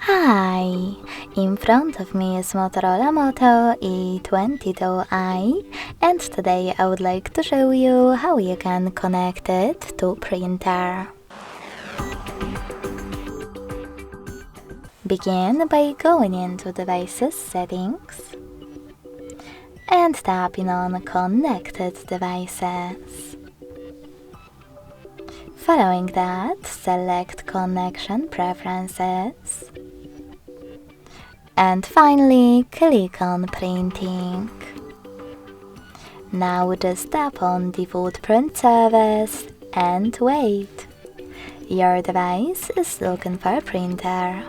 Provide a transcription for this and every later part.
Hi! In front of me is Motorola Moto E22i, and today I would like to show you how you can connect it to printer. Begin by going into Devices Settings and tapping on Connected Devices. Following that, select Connection Preferences. And finally, click on Printing. Now just tap on Default Print Service and wait. Your device is looking for a printer.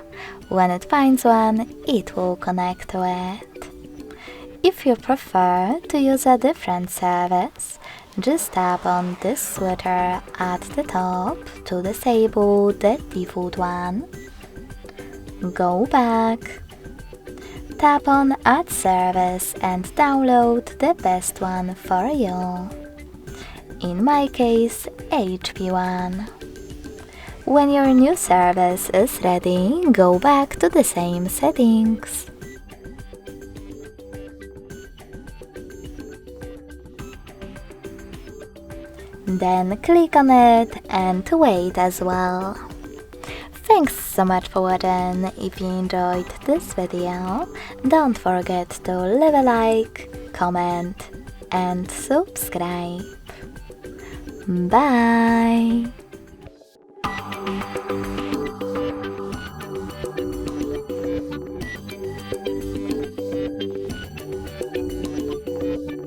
When it finds one, it will connect to it. If you prefer to use a different service, just tap on this switcher at the top to disable the default one. Go back. Tap on Add Service and download the best one for you. In my case, HP1. When your new service is ready, go back to the same settings. Then click on it and wait as well. Thanks so much for watching. If you enjoyed this video, don't forget to leave a like, comment and subscribe. Bye!